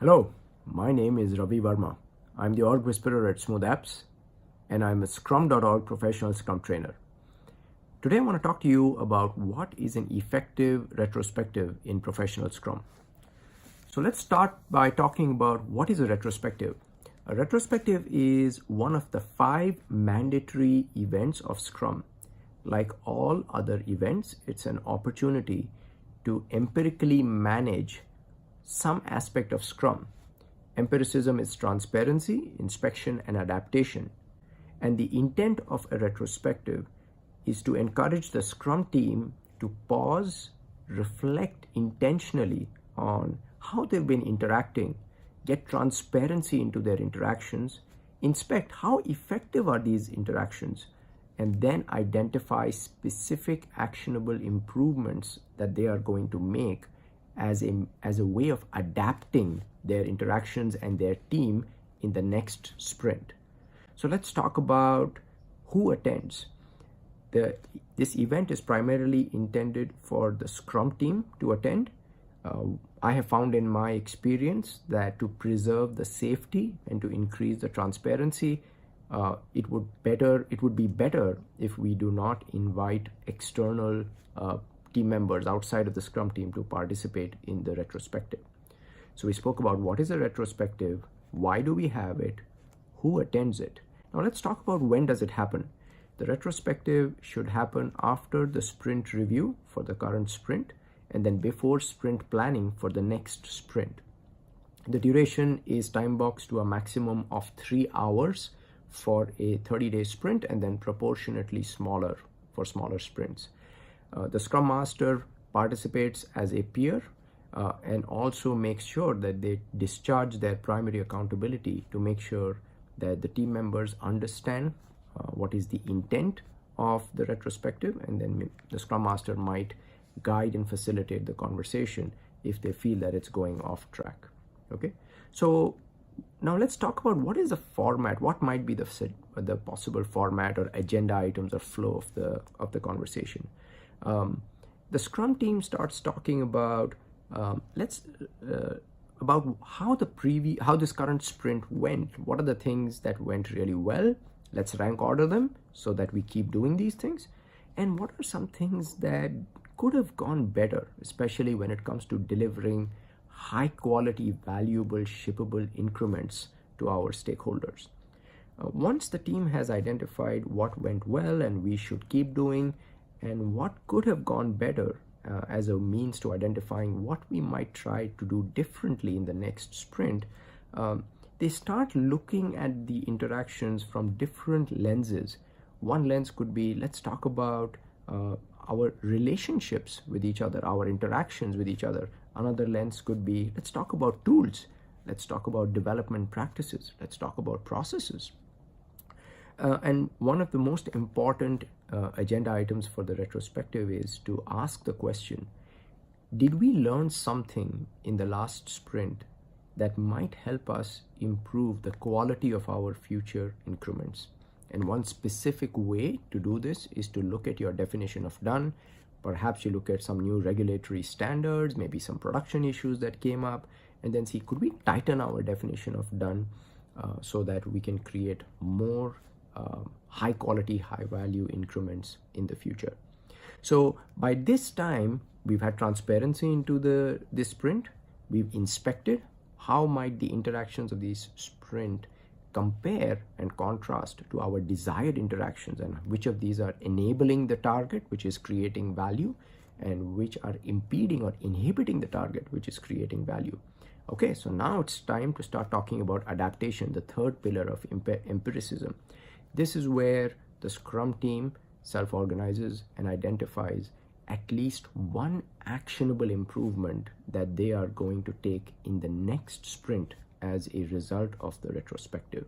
Hello, my name is Ravi Verma. I'm the org whisperer at Smooth Apps, and I'm a Scrum.org professional Scrum trainer. Today I want to talk to you about what is an effective retrospective in professional Scrum. So let's start by talking about what is a retrospective. A retrospective is one of the 5 mandatory events of Scrum. Like all other events, it's an opportunity to empirically manage some aspect of Scrum. Empiricism is transparency, inspection, and adaptation. And the intent of a retrospective is to encourage the Scrum team to pause, reflect intentionally on how they've been interacting, get transparency into their interactions, inspect how effective are these interactions, and then identify specific actionable improvements that they are going to make as a way of adapting their interactions and their team in the next sprint. So let's talk about who attends. This event is primarily intended for the Scrum team to attend. I have found in my experience that to preserve the safety and to increase the transparency, it would be better if we do not invite external team members outside of the Scrum team to participate in the retrospective. So we spoke about what is a retrospective, why do we have it, who attends it. Now let's talk about when does it happen. The retrospective should happen after the sprint review for the current sprint and then before sprint planning for the next sprint. The duration is time boxed to a maximum of 3 hours for a 30-day sprint and then proportionately smaller for smaller sprints. The Scrum Master participates as a peer and also makes sure that they discharge their primary accountability to make sure that the team members understand what is the intent of the retrospective, and then the Scrum Master might guide and facilitate the conversation if they feel that it's going off track. Okay, so now let's talk about what is the format, what might be the possible format or agenda items or flow of the conversation. The Scrum team starts talking about about how this current sprint went. What are the things that went really well? Let's rank order them so that we keep doing these things. And what are some things that could have gone better, especially when it comes to delivering high quality, valuable, shippable increments to our stakeholders. Once the team has identified what went well and we should keep doing, and what could have gone better as a means to identifying what we might try to do differently in the next sprint, they start looking at the interactions from different lenses. One lens could be, let's talk about our relationships with each other, our interactions with each other. Another lens could be, let's talk about tools. Let's talk about development practices. Let's talk about processes. And one of the most important agenda items for the retrospective is to ask the question, did we learn something in the last sprint that might help us improve the quality of our future increments? And one specific way to do this is to look at your definition of done. Perhaps you look at some new regulatory standards, maybe some production issues that came up, and then see, could we tighten our definition of done so that we can create more high quality, high value increments in the future. So by this time, we've had transparency into this sprint. We've inspected how might the interactions of this sprint compare and contrast to our desired interactions, and which of these are enabling the target, which is creating value, and which are impeding or inhibiting the target, which is creating value. Okay, so now it's time to start talking about adaptation, the third pillar of empiricism. This is where the Scrum team self-organizes and identifies at least one actionable improvement that they are going to take in the next sprint as a result of the retrospective.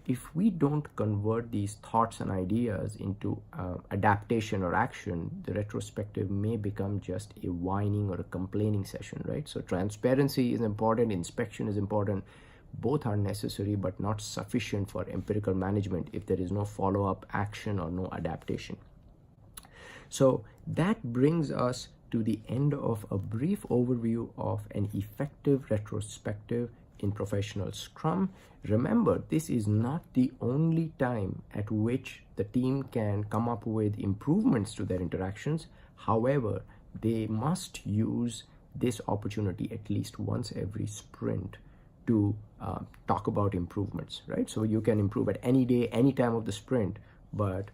If we don't convert these thoughts and ideas into adaptation or action, the retrospective may become just a whining or a complaining session, right? So transparency is important, inspection is important. Both are necessary but not sufficient for empirical management if there is no follow-up action or no adaptation. So that brings us to the end of a brief overview of an effective retrospective in Professional Scrum. Remember, this is not the only time at which the team can come up with improvements to their interactions. However, they must use this opportunity at least once every sprint to talk about improvements, right? So you can improve at any day, any time of the sprint, but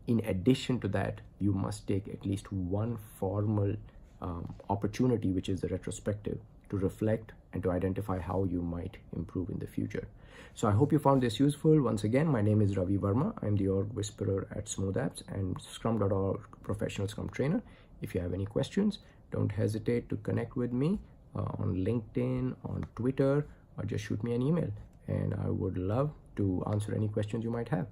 in addition to that, you must take at least one formal opportunity, which is the retrospective, to reflect and to identify how you might improve in the future. So I hope you found this useful. Once again, my name is Ravi Verma. I'm the org whisperer at Smooth Apps and Scrum.org professional Scrum trainer. If you have any questions, don't hesitate to connect with me on LinkedIn, on Twitter, or just shoot me an email. And I would love to answer any questions you might have.